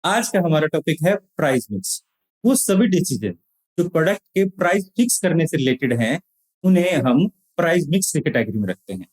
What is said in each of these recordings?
आज का हमारा टॉपिक है प्राइस मिक्स। वो सभी डिसीजन जो प्रोडक्ट के प्राइस फिक्स करने से रिलेटेड हैं, उन्हें हम प्राइस मिक्स की कैटेगरी में रखते हैं।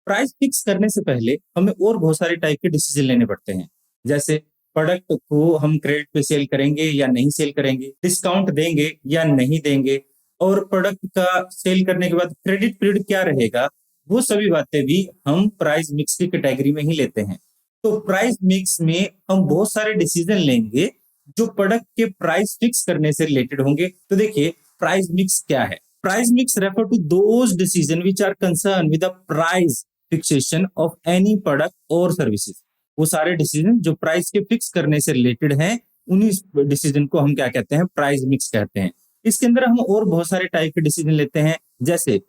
प्राइस फिक्स करने से पहले हमें और बहुत सारे टाइप के डिसीजन लेने पड़ते हैं, जैसे प्रोडक्ट को हम क्रेडिट पे सेल करेंगे या नहीं सेल करेंगे, डिस्काउंट देंगे या नहीं देंगे, और प्रोडक्ट का सेल करने के बाद क्रेडिट पीरियड क्या रहेगा। वो सभी बातें भी हम प्राइस मिक्स की कैटेगरी में ही लेते हैं। तो प्राइस मिक्स में हम बहुत सारे डिसीजन लेंगे जो प्रोडक्ट के प्राइस फिक्स करने से रिलेटेड होंगे। तो देखिए, प्राइस मिक्स क्या है। Price mix refer to those decision which are concern with the price fixation of any product और सर्विसेज। वो सारे डिसीजन जो प्राइस के फिक्स करने से रिलेटेड हैं, उन्हीं डिसीजन को हम क्या कहते हैं, प्राइस मिक्स कहते हैं। इसके अंदर हम और बहुत सारे टाइप के डिसीजन लेते हैं, जैसे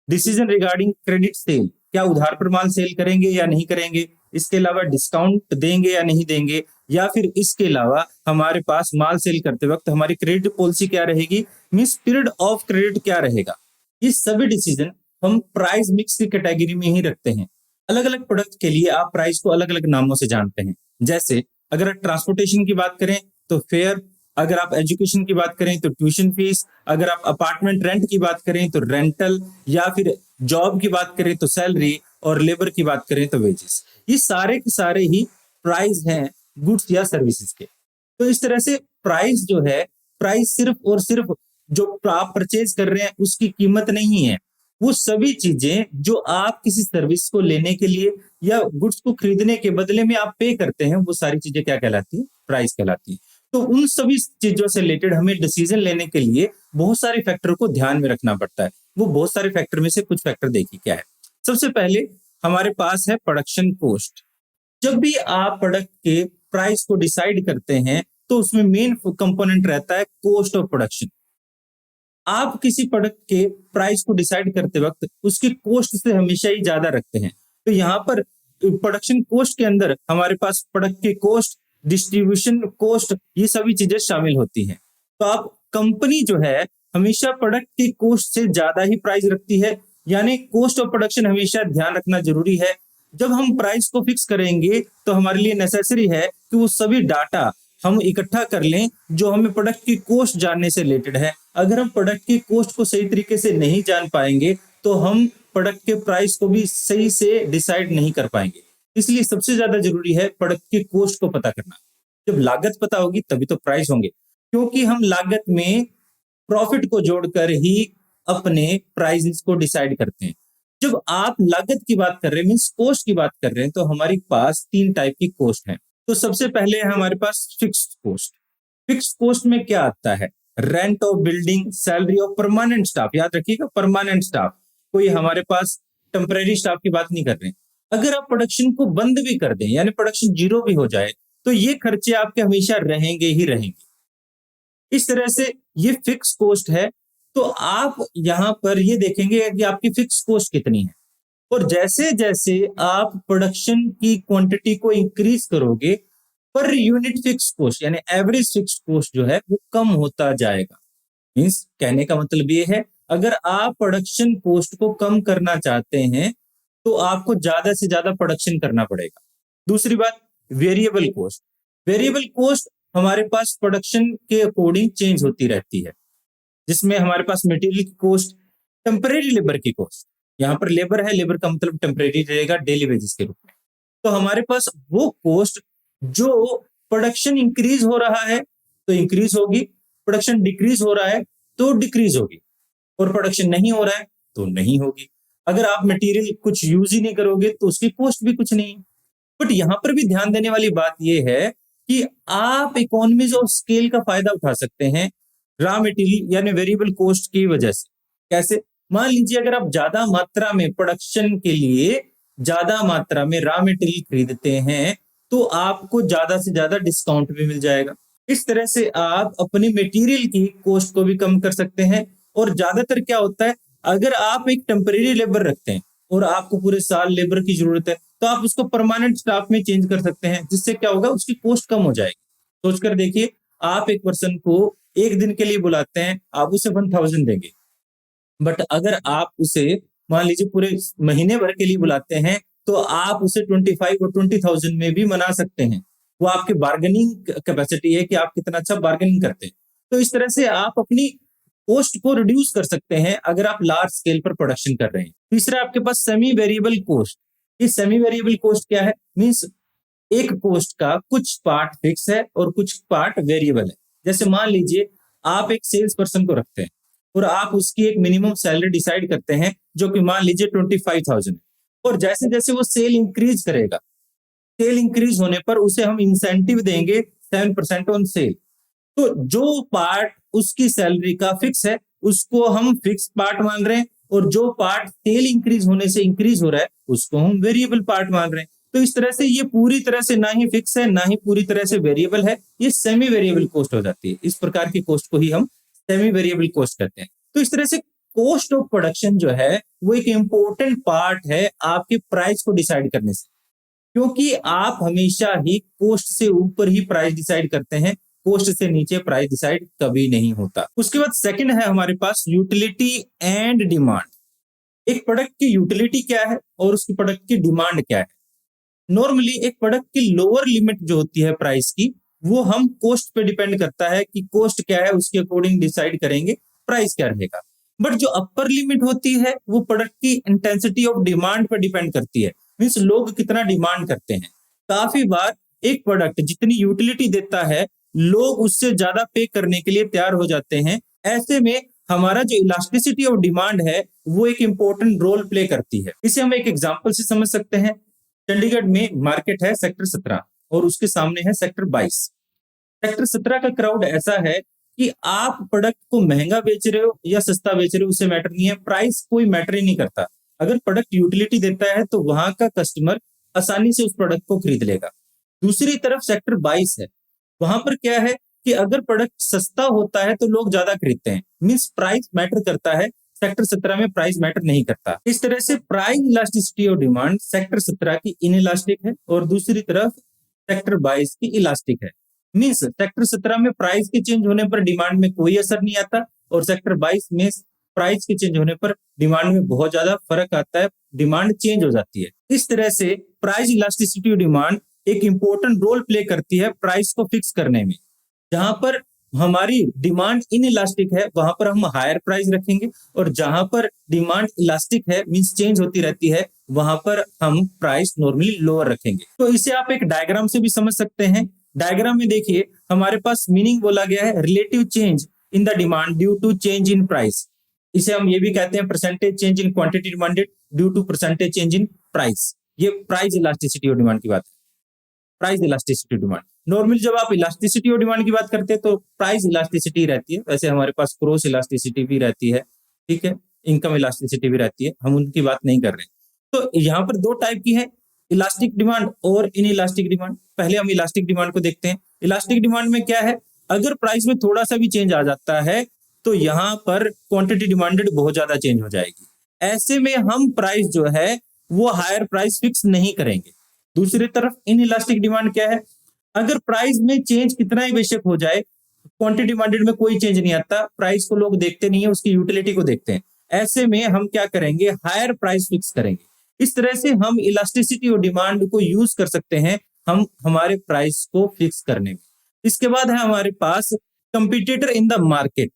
डिसीजन रिगार्डिंग क्रेडिट सेल, क्या उधार पर माल सेल करेंगे या नहीं करेंगे, इसके अलावा डिस्काउंट देंगे या नहीं देंगे, या फिर इसके अलावा हमारे पास माल सेल करते वक्त हमारी क्रेडिट पॉलिसी क्या रहेगी, मींस पीरियड ऑफ क्रेडिट क्या रहेगा। ये सभी डिसीजन हम प्राइस मिक्स की कैटेगरी में ही रखते हैं। अलग अलग प्रोडक्ट के लिए आप प्राइस को अलग अलग नामों से जानते हैं। जैसे अगर ट्रांसपोर्टेशन की बात करें तो फेयर, अगर आप एजुकेशन की बात करें तो ट्यूशन फीस, अगर आप अपार्टमेंट रेंट की बात करें तो रेंटल, या फिर जॉब की बात करें तो सैलरी, और लेबर की बात करें तो वेजेस। ये सारे के सारे ही प्राइस हैं गुड्स या सर्विसेज के। तो इस तरह से प्राइस जो है, प्राइस सिर्फ और सिर्फ जो आप परचेज कर रहे हैं उसकी कीमत नहीं है। वो सभी चीजें जो आप किसी सर्विस को लेने के लिए या गुड्स को खरीदने के बदले में आप पे करते हैं, वो सारी चीजें क्या कहलाती है, प्राइस कहलाती है। तो उन सभी चीजों से रिलेटेड हमें डिसीजन लेने के लिए बहुत सारे फैक्टर को ध्यान में रखना पड़ता है। वो बहुत सारे फैक्टर में से कुछ फैक्टर देखिए क्या है। सबसे पहले हमारे पास है प्रोडक्शन कॉस्ट। जब भी आप प्रोडक्ट के प्राइस को डिसाइड करते हैं तो उसमें मेन कंपोनेंट रहता है कॉस्ट ऑफ प्रोडक्शन। आप किसी प्रोडक्ट के प्राइस को डिसाइड करते वक्त उसकी कॉस्ट से हमेशा ही ज्यादा रखते हैं। तो यहाँ पर प्रोडक्शन कॉस्ट के अंदर हमारे पास प्रोडक्ट के कॉस्ट, डिस्ट्रीब्यूशन कॉस्ट, ये सभी चीजें शामिल होती हैं। तो आप कंपनी जो है हमेशा प्रोडक्ट की कॉस्ट से ज्यादा ही प्राइस रखती है, यानी कॉस्ट ऑफ प्रोडक्शन हमेशा ध्यान रखना जरूरी है। जब हम प्राइस को फिक्स करेंगे तो हमारे लिए नेसेसरी है कि वो सभी डाटा हम इकट्ठा कर लें जो हमें प्रोडक्ट की कॉस्ट जानने से रिलेटेड है। अगर हम प्रोडक्ट की कॉस्ट को सही तरीके से नहीं जान पाएंगे तो हम प्रोडक्ट के प्राइस को भी सही से डिसाइड नहीं कर पाएंगे। इसलिए सबसे ज्यादा जरूरी है प्रोडक्ट की कॉस्ट को पता करना। जब लागत पता होगी तभी तो प्राइस होंगे, क्योंकि हम लागत में प्रॉफिट को जोड़कर ही अपने प्राइसेस को डिसाइड करते हैं। जब आप लागत की बात कर रहे हैं, मींस कॉस्ट की बात कर रहे हैं, तो हमारे पास तीन टाइप की कॉस्ट है। तो सबसे पहले है हमारे पास फिक्स्ड कॉस्ट। फिक्स्ड कॉस्ट में क्या आता है, rent of building, salary of permanent staff. याद रखिएगा, परमानेंट स्टाफ, कोई हमारे पास टेम्परेरी स्टाफ की बात नहीं कर रहे हैं। अगर आप प्रोडक्शन को बंद भी कर दें, यानी प्रोडक्शन जीरो भी हो जाए, तो ये खर्चे आपके हमेशा रहेंगे ही रहेंगे। इस तरह से ये फिक्स कॉस्ट है। तो आप यहां पर ये देखेंगे कि आपकी फिक्स कॉस्ट कितनी है, और जैसे जैसे आप प्रोडक्शन की क्वांटिटी को इंक्रीज करोगे, पर यूनिट फिक्स कॉस्ट यानी एवरेज फिक्स कॉस्ट जो है वो कम होता जाएगा। मींस कहने का मतलब ये है, अगर आप प्रोडक्शन कॉस्ट को कम करना चाहते हैं तो आपको ज्यादा से ज्यादा प्रोडक्शन करना पड़ेगा। दूसरी बात, वेरिएबल कॉस्ट। वेरिएबल कॉस्ट हमारे पास प्रोडक्शन के अकॉर्डिंग चेंज होती रहती है, जिसमें हमारे पास मटेरियल की कॉस्ट, टेम्परेरी लेबर की कॉस्ट। यहाँ पर लेबर है, लेबर का मतलब टेम्परेरी रहेगा, डेली वेजेस के रूप में। तो हमारे पास वो कॉस्ट जो प्रोडक्शन इंक्रीज हो रहा है तो इंक्रीज होगी, प्रोडक्शन डिक्रीज हो रहा है तो डिक्रीज होगी, और प्रोडक्शन नहीं हो रहा है तो नहीं होगी। अगर आप मटेरियल कुछ यूज ही नहीं करोगे तो उसकी कॉस्ट भी कुछ नहीं। बट यहां पर भी ध्यान देने वाली बात यह है कि आप इकोनॉमीज ऑफ स्केल का फायदा उठा सकते हैं रॉ मटेरियल यानी वेरिएबल कॉस्ट की वजह से। कैसे, मान लीजिए अगर आप ज्यादा मात्रा में प्रोडक्शन के लिए ज्यादा मात्रा में रॉ मटेरियल खरीदते हैं तो आपको ज्यादा से ज्यादा डिस्काउंट भी मिल जाएगा। इस तरह से आप अपनी मटेरियल की कॉस्ट को भी कम कर सकते हैं। और ज्यादातर क्या होता है, अगर आप एक टेम्परेरी लेबर रखते हैं और आपको पूरे साल लेबर की जरूरत है तो आप उसको परमानेंट स्टाफ में चेंज कर सकते हैं, जिससे क्या होगा, उसकी कॉस्ट कम हो जाएगी। सोचकर देखिए, आप एक पर्सन को एक दिन के लिए बुलाते हैं, आप उसे 1000 देंगे, बट अगर आप उसे मान लीजिए पूरे महीने भर के लिए बुलाते हैं तो आप उसे 25 और 20,000 में भी मना सकते हैं। वो आपके बार्गेनिंग कैपेसिटी है कि आप कितना अच्छा बार्गेनिंग करते हैं। तो इस तरह से आप अपनी कॉस्ट को रिड्यूस कर सकते हैं अगर आप लार्ज स्केल पर प्रोडक्शन कर रहे हैं। तीसरा आपके पास सेमी वेरिएबल कॉस्ट। ये सेमी वेरिएबल कॉस्ट क्या है? मींस एक कॉस्ट का कुछ पार्ट फिक्स है और कुछ पार्ट वेरिएबल है। जैसे मान लीजिए आप एक सेल्स पर्सन को रखते हैं और आप उसकी एक मिनिमम सैलरी डिसाइड करते हैं जो कि मान लीजिए 25,000 है, और जैसे जैसे वो सेल इंक्रीज करेगा, सेल इंक्रीज होने पर उसे हम इंसेंटिव देंगे 7% ऑन सेल। तो जो पार्ट उसकी सैलरी का फिक्स है उसको हम फिक्स पार्ट मान रहे हैं, और जो पार्ट सेल इंक्रीज होने से इंक्रीज हो रहा है उसको हम वेरिएबल पार्ट मान रहे हैं। तो इस तरह से ये पूरी तरह से ना ही फिक्स है ना ही पूरी तरह से वेरिएबल है, ये सेमी वेरिएबल कॉस्ट हो जाती है। इस प्रकार की कॉस्ट को ही हम सेमी वेरिएबल कॉस्ट कहते हैं। तो इस तरह से कॉस्ट ऑफ प्रोडक्शन जो है वो एक इंपॉर्टेंट पार्ट है आपके प्राइस को डिसाइड करने से, क्योंकि आप हमेशा ही कॉस्ट से ऊपर ही प्राइस डिसाइड करते हैं, कॉस्ट से नीचे प्राइस डिसाइड कभी नहीं होता। उसके बाद सेकंड है हमारे पास यूटिलिटी एंड डिमांड। एक प्रोडक्ट की यूटिलिटी क्या है और उसकी प्रोडक्ट की डिमांड क्या है। नॉर्मली एक प्रोडक्ट की लोअर लिमिट जो होती है प्राइस की, वो हम कॉस्ट पे डिपेंड करता है कि कॉस्ट क्या है उसके अकॉर्डिंग डिसाइड करेंगे प्राइस क्या रहेगा। बट जो अपर लिमिट होती है वो प्रोडक्ट की इंटेंसिटी ऑफ डिमांड पर डिपेंड करती है। मींस लोग कितना डिमांड करते हैं। काफी बार एक प्रोडक्ट जितनी यूटिलिटी देता है लोग उससे ज्यादा पे करने के लिए तैयार हो जाते हैं। ऐसे में हमारा जो इलास्टिसिटी ऑफ डिमांड है वो एक इंपॉर्टेंट रोल प्ले करती है। इसे हम एक एग्जांपल से समझ सकते हैं। चंडीगढ़ में मार्केट है सेक्टर 17 और उसके सामने है सेक्टर 22। सेक्टर 17 का क्राउड ऐसा है कि आप प्रोडक्ट को महंगा बेच रहे हो या सस्ता बेच रहे हो उससे मैटर नहीं है, प्राइस कोई मैटर ही नहीं करता। अगर प्रोडक्ट यूटिलिटी देता है तो वहां का कस्टमर आसानी से उस प्रोडक्ट को खरीद लेगा। दूसरी तरफ सेक्टर 22 है, वहां पर क्या है कि अगर प्रोडक्ट सस्ता होता है तो लोग ज्यादा खरीदते हैं। मींस प्राइस मैटर करता है, सेक्टर 17 में प्राइस मैटर नहीं करता। इस तरह से प्राइस इलास्टिसिटी और डिमांड सेक्टर 17 की इनइलास्टिक है और दूसरी तरफ सेक्टर 22 की इलास्टिक है। मींस सेक्टर 17 में प्राइस के चेंज होने पर डिमांड में कोई असर नहीं आता और सेक्टर 22 में प्राइस के चेंज होने पर डिमांड में बहुत ज्यादा फर्क आता है, डिमांड चेंज हो जाती है। इस तरह से प्राइस इलास्टिसिटी और डिमांड एक इंपॉर्टेंट रोल प्ले करती है प्राइस को फिक्स करने में। जहां पर हमारी डिमांड इनइलास्टिक है वहां पर हम हायर प्राइस रखेंगे, और जहां पर डिमांड इलास्टिक है मींस चेंज होती रहती है वहां पर हम प्राइस नॉर्मली लोअर रखेंगे। तो इसे आप एक डायग्राम से भी समझ सकते हैं। डायग्राम में देखिए हमारे पास मीनिंग बोला गया है relative change in the demand due to change in price. इसे हम ये भी कहते हैं percentage change in quantity demanded due to percentage change in price. ये प्राइस इलास्टिसिटी और डिमांड की बात है। प्राइस इलास्टिसिटी डिमांड, नॉर्मली जब आप इलास्टिसिटी और डिमांड की बात करते हैं तो प्राइस इलास्टिसिटी रहती है। वैसे हमारे पास क्रॉस इलास्टिसिटी भी रहती है, ठीक है, इनकम इलास्टिसिटी भी रहती है, हम उनकी बात नहीं कर रहे। तो यहाँ पर दो टाइप की है, इलास्टिक डिमांड और इन इलास्टिक डिमांड। पहले हम इलास्टिक डिमांड को देखते हैं। इलास्टिक डिमांड में क्या है, अगर प्राइस में थोड़ा सा भी चेंज आ जाता है तो यहाँ पर क्वांटिटी डिमांडेड बहुत ज्यादा चेंज हो जाएगी। ऐसे में हम प्राइस जो है वो हायर प्राइस फिक्स नहीं करेंगे। दूसरी तरफ इन इलास्टिक डिमांड क्या है, अगर प्राइस में चेंज कितना ही बेशक हो जाए, क्वांटिटी डिमांडेड में कोई चेंज नहीं आता, प्राइस को लोग देखते नहीं है, उसकी यूटिलिटी को देखते हैं। ऐसे में हम क्या करेंगे, हायर प्राइस फिक्स करेंगे। इस तरह से हम इलास्टिसिटी और डिमांड को यूज कर सकते हैं हम हमारे प्राइस को फिक्स करने में। इसके बाद है हमारे पास कंपटीटर इन द मार्केट।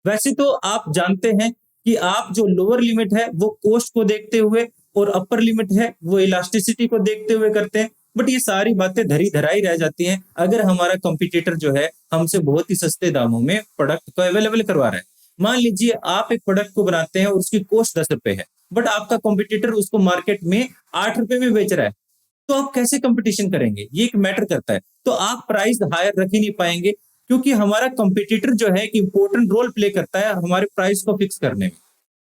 वैसे तो आप जानते हैं कि आप जो लोअर लिमिट है वो कॉस्ट को देखते हुए और अपर लिमिट है वो इलास्टिसिटी को देखते हुए करते हैं, बट ये सारी बातें धरी धराई रह जाती हैं अगर हमारा कंपटीटर जो है हमसे बहुत ही सस्ते दामों में प्रोडक्ट को अवेलेबल करवा रहा है। मान लीजिए आप एक प्रोडक्ट को बनाते हैं और उसकी कॉस्ट 10 रुपए है, बट आपका कंपटीटर उसको मार्केट में 8 रुपए में बेच रहा है, तो आप कैसे कंपटीशन करेंगे, ये एक मैटर करता है। तो आप प्राइस हायर रख ही नहीं पाएंगे, क्योंकि हमारा कंपटीटर जो है कि इंपॉर्टेंट रोल प्ले करता है हमारे प्राइस को फिक्स करने में।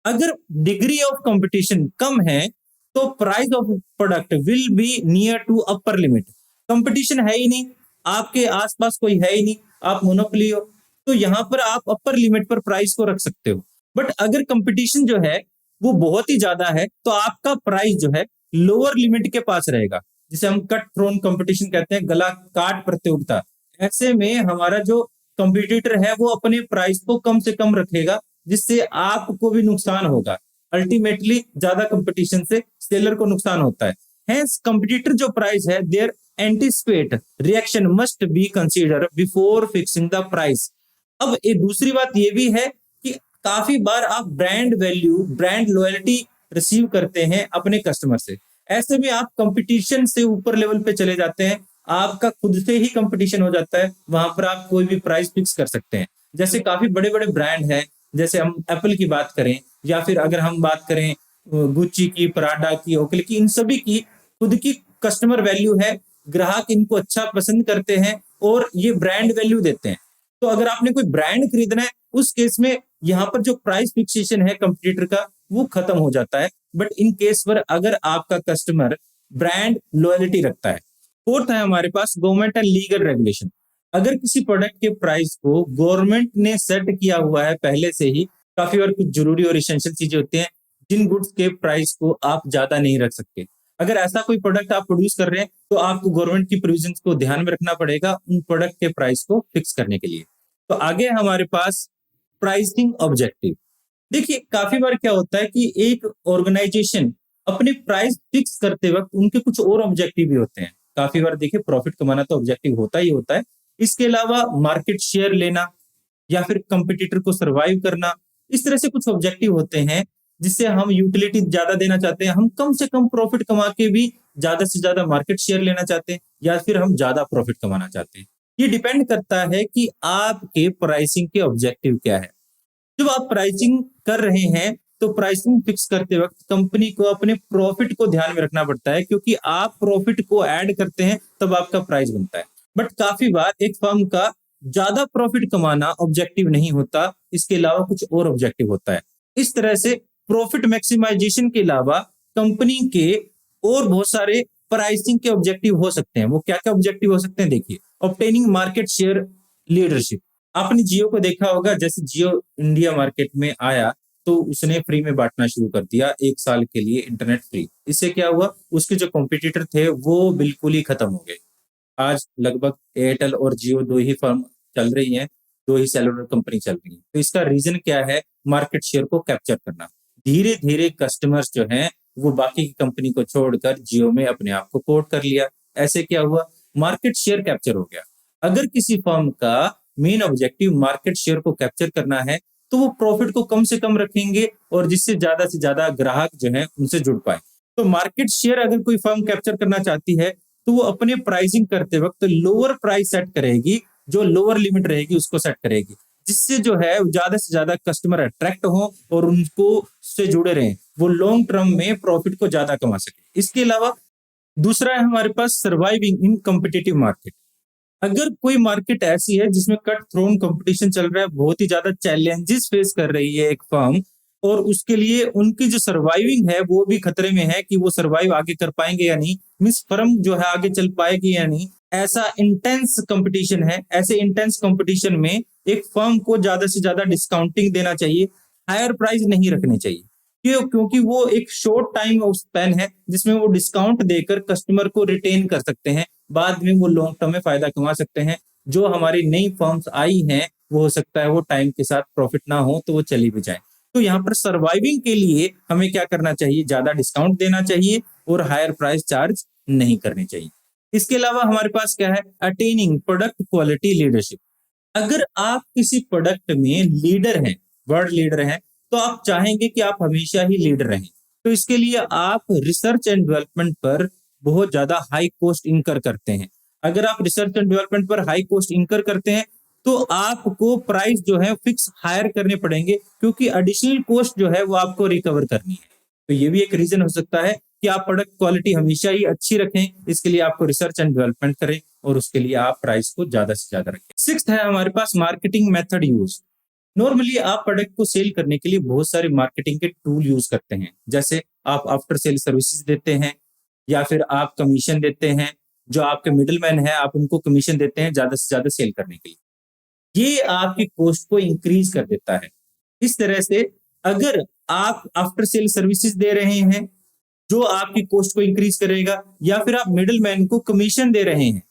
अगर डिग्री ऑफ कंपटीशन कम है तो price of product will be near to upper limit. Competition है ही नहीं, आपके आसपास कोई है ही नहीं, आप मोनोपोली हो, तो यहां पर आप अपर लिमिट पर प्राइस को रख सकते हो। बट अगर कंपटीशन जो है वो बहुत ही ज्यादा है तो आपका प्राइस जो है लोअर लिमिट के पास रहेगा, जिसे हम कट थ्रोन कंपटीशन कहते हैं, गला काट प्रतियोगिता। ऐसे में हमारा जो कंपटीटर है वो अपने प्राइस को कम से कम रखेगा, जिससे आपको भी नुकसान होगा। अल्टीमेटली ज्यादा कंपटीशन से सेलर को नुकसान होता है। हेंस कंपटीटर जो प्राइस है their anticipate reaction must be consider before fixing the price. अब एक दूसरी बात ये भी है कि काफी बार आप brand value, brand loyalty receive करते हैं अपने कस्टमर से। ऐसे में आप कंपटीशन से ऊपर लेवल पे चले जाते हैं, आपका खुद से ही कंपटीशन हो जाता है, वहां पर आप कोई भी प्राइस फिक्स कर सकते हैं। जैसे काफी बड़े बड़े ब्रांड हैं, जैसे हम एप्पल की बात करें या फिर अगर हम बात करें गुच्ची की, पराडा की, ओकले की, इन सभी की खुद की कस्टमर वैल्यू है, ग्राहक इनको अच्छा पसंद करते हैं और ये ब्रांड वैल्यू देते हैं। तो अगर आपने कोई ब्रांड खरीदना है, उस केस में यहाँ पर जो प्राइस फिक्सेशन है कंपटीटर का वो खत्म हो जाता है। बट इन केस पर अगर आपका कस्टमर ब्रांड लॉयल्टी रखता है। फोर्थ है हमारे पास गवर्नमेंट एंड लीगल रेगुलेशन। अगर किसी प्रोडक्ट के प्राइस को गवर्नमेंट ने सेट किया हुआ है पहले से ही, काफी बार कुछ जरूरी और इसेंशियल चीजें होती हैं जिन गुड्स के प्राइस को आप ज्यादा नहीं रख सकते। अगर ऐसा कोई प्रोडक्ट आप प्रोड्यूस कर रहे हैं तो आपको गवर्नमेंट की प्रोविजंस को ध्यान में रखना पड़ेगा उन प्रोडक्ट के प्राइस को फिक्स करने के लिए। तो आगे हमारे पास प्राइसिंग ऑब्जेक्टिव। देखिए काफी बार क्या होता है कि एक ऑर्गेनाइजेशन अपने प्राइस फिक्स करते वक्त उनके कुछ और ऑब्जेक्टिव भी होते हैं। काफी बार देखिए प्रॉफिट कमाना तो ऑब्जेक्टिव होता ही होता है, इसके अलावा मार्केट शेयर लेना या फिर कंपटीटर को सरवाइव करना, इस तरह से कुछ ऑब्जेक्टिव होते हैं जिससे हम यूटिलिटी ज्यादा देना चाहते हैं, हम कम से कम प्रॉफिट कमा के भी ज्यादा से ज्यादा मार्केट शेयर लेना चाहते हैं या फिर हम ज्यादा प्रॉफिट कमाना चाहते हैं। ये डिपेंड करता है कि आपके प्राइसिंग के ऑब्जेक्टिव क्या है। जब आप प्राइसिंग कर रहे हैं तो प्राइसिंग फिक्स करते वक्त कंपनी को अपने प्रॉफिट को ध्यान में रखना पड़ता है, क्योंकि आप प्रॉफिट को ऐड करते हैं तब आपका प्राइस बनता है। बट काफी बार एक फर्म का ज्यादा प्रॉफिट कमाना ऑब्जेक्टिव नहीं होता, इसके अलावा कुछ और ऑब्जेक्टिव होता है। इस तरह से प्रॉफिट मैक्सिमाइजेशन के अलावा कंपनी के और बहुत सारे प्राइसिंग के ऑब्जेक्टिव हो सकते हैं। वो क्या क्या ऑब्जेक्टिव हो सकते हैं, देखिए ऑब्टेनिंग मार्केट शेयर लीडरशिप। आपने जियो को देखा होगा, जैसे जियो इंडिया मार्केट में आया तो उसने फ्री में बांटना शुरू कर दिया, 1 साल के लिए इंटरनेट फ्री। इससे क्या हुआ, उसके जो कॉम्पिटिटर थे वो बिल्कुल ही खत्म हो गए। आज लगभग एयरटेल और जियो दो ही फर्म चल रही हैं, दो ही सेलुलर कंपनी चल रही है। तो इसका रीजन क्या है, मार्केट शेयर को कैप्चर करना। धीरे धीरे कस्टमर्स जो हैं वो बाकी की कंपनी को छोड़कर जियो में अपने आप को पोर्ट कर लिया। ऐसे क्या हुआ, मार्केट शेयर कैप्चर हो गया। अगर किसी फर्म का मेन ऑब्जेक्टिव मार्केट शेयर को कैप्चर करना है तो वो प्रॉफिट को कम से कम रखेंगे और जिससे ज्यादा से ज्यादा ग्राहक जो है उनसे जुड़ पाए। तो मार्केट शेयर अगर कोई फर्म कैप्चर करना चाहती है तो वो अपने प्राइसिंग करते वक्त लोअर प्राइस सेट करेगी, जो लोअर लिमिट रहेगी उसको सेट करेगी, जिससे जो है ज्यादा से ज्यादा कस्टमर अट्रैक्ट हो और उनको से जुड़े रहें, वो लॉन्ग टर्म में प्रॉफिट को ज्यादा कमा सके। इसके अलावा दूसरा है हमारे पास सर्वाइविंग इन कॉम्पिटिटिव मार्केट। अगर कोई मार्केट ऐसी है जिसमें कट थ्रोन कंपटीशन चल रहा है, बहुत ही ज्यादा चैलेंजेस फेस कर रही है एक फर्म, और उसके लिए उनकी जो सर्वाइविंग है वो भी खतरे में है कि वो सर्वाइव आगे कर पाएंगे या नहीं, मींस फर्म जो है आगे चल पाएगी या नहीं। ऐसा इंटेंस कंपटीशन है, ऐसे इंटेंस कंपटीशन में एक फर्म को ज्यादा से ज्यादा डिस्काउंटिंग देना चाहिए, हायर प्राइस नहीं रखने चाहिए। क्यों? क्योंकि वो एक शॉर्ट टाइम स्पैन है जिसमें वो डिस्काउंट देकर कस्टमर को रिटेन कर सकते हैं, बाद में वो लॉन्ग टर्म में फायदा कमा सकते हैं। जो हमारी नई फर्म्स आई हैं वो हो सकता है वो टाइम के साथ प्रॉफिट ना हो तो वो चली भी जाए। तो यहाँ पर सर्वाइविंग के लिए हमें क्या करना चाहिए, ज्यादा डिस्काउंट देना चाहिए और हायर प्राइस चार्ज नहीं करनी चाहिए। इसके अलावा हमारे पास क्या है, अटेनिंग प्रोडक्ट क्वालिटी लीडरशिप। अगर आप किसी प्रोडक्ट में लीडर हैं, वर्ल्ड लीडर हैं, तो आप चाहेंगे कि आप हमेशा ही लीडर रहें। तो इसके लिए आप रिसर्च एंड डेवलपमेंट पर बहुत ज्यादा हाई कॉस्ट इनकर करते हैं। अगर आप रिसर्च एंड डेवलपमेंट पर हाई कॉस्ट इनकर करते हैं तो आपको प्राइस जो है फिक्स हायर करने पड़ेंगे, क्योंकि एडिशनल कॉस्ट जो है वो आपको रिकवर करनी है। तो ये भी एक रीजन हो सकता है कि आप प्रोडक्ट क्वालिटी हमेशा ही अच्छी रखें, इसके लिए आपको रिसर्च एंड डेवलपमेंट करें और उसके लिए आप प्राइस को ज्यादा से ज्यादा रखें। सिक्स्थ है हमारे पास मार्केटिंग मेथड यूज। नॉर्मली आप प्रोडक्ट को सेल करने के लिए बहुत सारे मार्केटिंग के टूल यूज करते हैं, जैसे आप आफ्टर सेल सर्विसेज देते हैं या फिर आप कमीशन देते हैं, जो आपके मिडलमैन है आप उनको कमीशन देते हैं ज्यादा से ज्यादा सेल करने के लिए। ये आपकी कॉस्ट को इंक्रीज कर देता है। इस तरह से अगर आप आफ्टर सेल सर्विसेज दे रहे हैं जो आपकी कॉस्ट को इंक्रीज करेगा, या फिर आप मिडलमैन को कमीशन दे रहे हैं,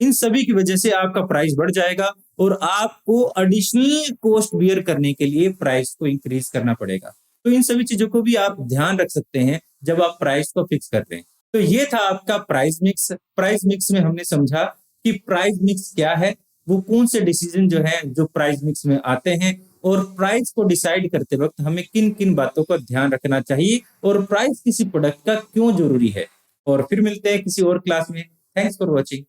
इन सभी की वजह से आपका प्राइस बढ़ जाएगा और आपको एडिशनल कॉस्ट बियर करने के लिए प्राइस को इंक्रीज करना पड़ेगा। तो इन सभी चीजों को भी आप ध्यान रख सकते हैं जब आप प्राइस को फिक्स करते हैं। तो ये था आपका प्राइस मिक्स। प्राइस मिक्स में हमने समझा कि प्राइस मिक्स क्या है, वो कौन से डिसीजन जो है जो प्राइस मिक्स में आते हैं, और प्राइस को डिसाइड करते वक्त हमें किन किन बातों का ध्यान रखना चाहिए, और प्राइस किसी प्रोडक्ट का क्यों जरूरी है। और फिर मिलते हैं किसी और क्लास में। Thanks for watching.